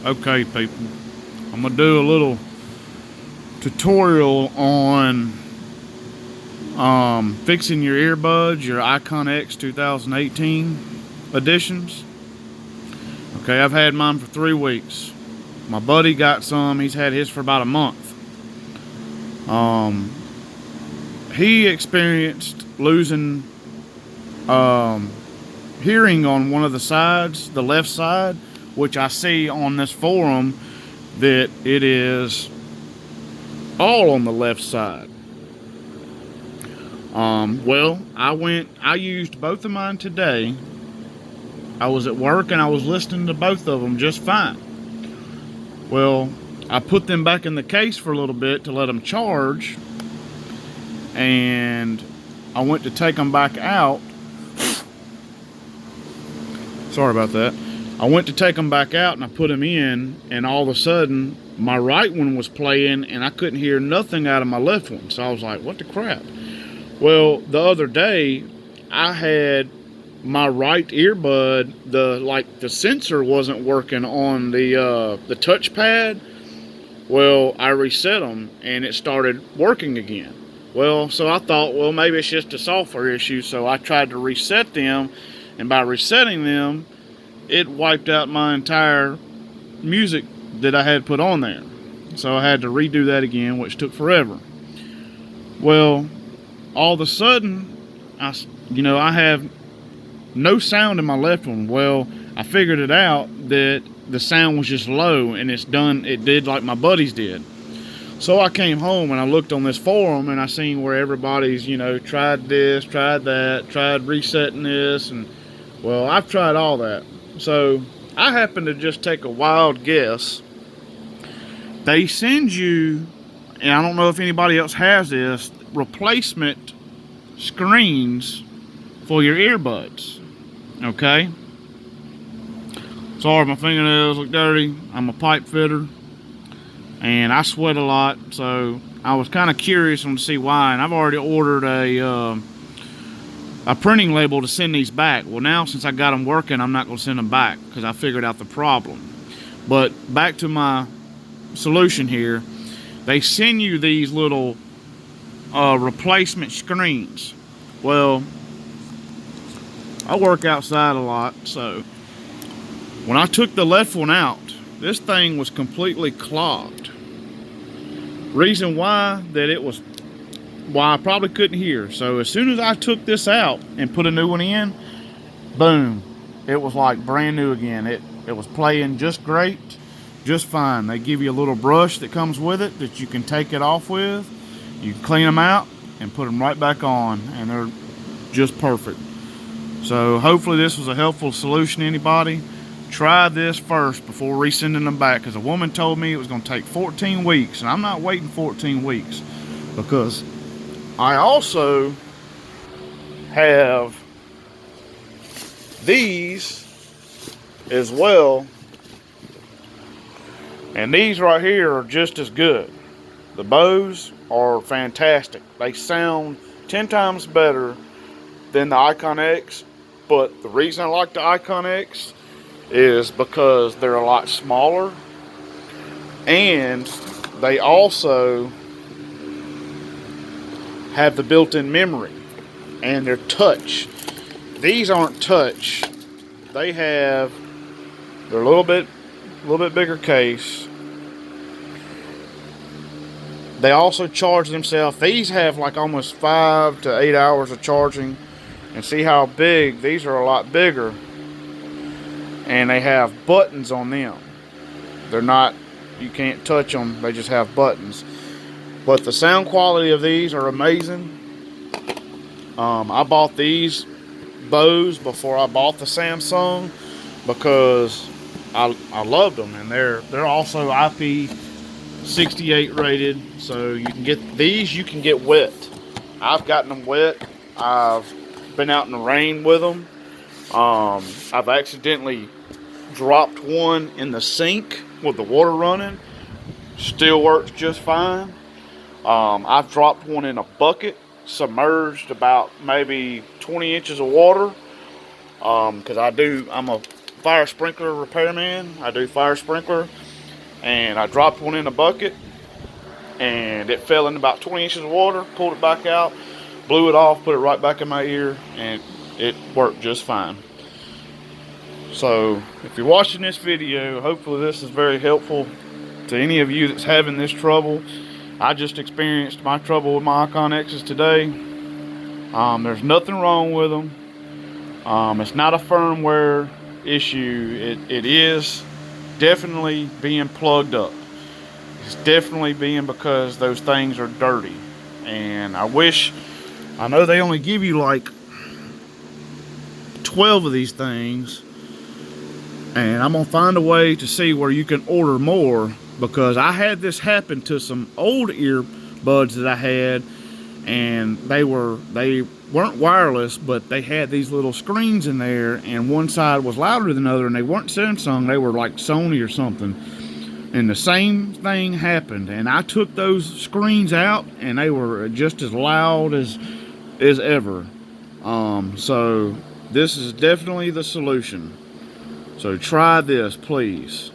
Okay, people, I'm gonna do a little tutorial on fixing your earbuds, your IconX 2018 editions. Okay, I've had mine for 3 weeks. My buddy got some. He's had his for about a month. He experienced losing hearing on one of the sides, the left side, which I see on this forum that it is all on the left side. Well, I used both of mine today. I was at work and I was listening to both of them just fine. Well, I put them back in the case for a little bit to let them charge, and I went to take them back out. Sorry about that. I went to take them back out and I put them in, and all of a sudden my right one was playing and I couldn't hear nothing out of my left one. So I was like, what the crap? Well, the other day I had my right earbud, the sensor wasn't working on the touchpad. Well, I reset them and it started working again. Well, so I thought, well, maybe it's just a software issue. So I tried to reset them, and by resetting them, it wiped out my entire music that I had put on there. So I had to redo that again, which took forever. Well, all of a sudden, I have no sound in my left one. Well, I figured it out that the sound was just low, and it did like my buddies did. So I came home and I looked on this forum and I seen where everybody's, tried this, tried that, tried resetting this, and well, I've tried all that. So I happened to just take a wild guess. They send you, and I don't know if anybody else has this, replacement screens for your earbuds. Okay? Sorry, my fingernails look dirty. I'm a pipe fitter and I sweat a lot, so I was kind of curious to see why, and I've already ordered a printing label to send these back. Well, now since I got them working, I'm not going to send them back because I figured out the problem. But back to my solution here. They send you these little replacement screens. Well, I work outside a lot, so when I took the left one out, this thing was completely clogged. Reason why I probably couldn't hear. So as soon as I took this out and put a new one in, boom, it was like brand new again. It was playing just great, just fine. They give you a little brush that comes with it that you can take it off with. You can clean them out and put them right back on, and they're just perfect. So hopefully this was a helpful solution to anybody. Try this first before resending them back, because a woman told me it was going to take 14 weeks, and I'm not waiting 14 weeks because I also have these as well, and these right here are just as good. The Bose are fantastic. They sound 10 times better than the IconX, but the reason I like the IconX is because they're a lot smaller, and they also have the built-in memory, and they're touch. These aren't touch. They're a little bit bigger case. They also charge themselves. These have like almost 5 to 8 hours of charging, and see how big these are. A lot bigger. And they have buttons on them. They're not, you can't touch them, they just have buttons. But the sound quality of these are amazing. I bought these Bose before I bought the Samsung because I loved them, and they're also IP68 rated, so you can get these. You can get wet. I've gotten them wet. I've been out in the rain with them. I've accidentally dropped one in the sink with the water running. Still works just fine. I've dropped one in a bucket, submerged about maybe 20 inches of water. Because I'm a fire sprinkler repairman. I do fire sprinkler, and I dropped one in a bucket, and it fell in about 20 inches of water. Pulled it back out, blew it off, put it right back in my ear, and it worked just fine. So if you're watching this video, hopefully this is very helpful to any of you that's having this trouble. I just experienced my trouble with my IconXs today. There's nothing wrong with them. It's not a firmware issue. It is definitely being plugged up. It's definitely being because those things are dirty. And I know they only give you like 12 of these things. And I'm going to find a way to see where you can order more, because I had this happen to some old earbuds that I had, and they weren't wireless, but they had these little screens in there, and one side was louder than the other, and they weren't Samsung, they were like Sony or something. And the same thing happened, and I took those screens out, and they were just as loud as ever. So this is definitely the solution. So try this, please.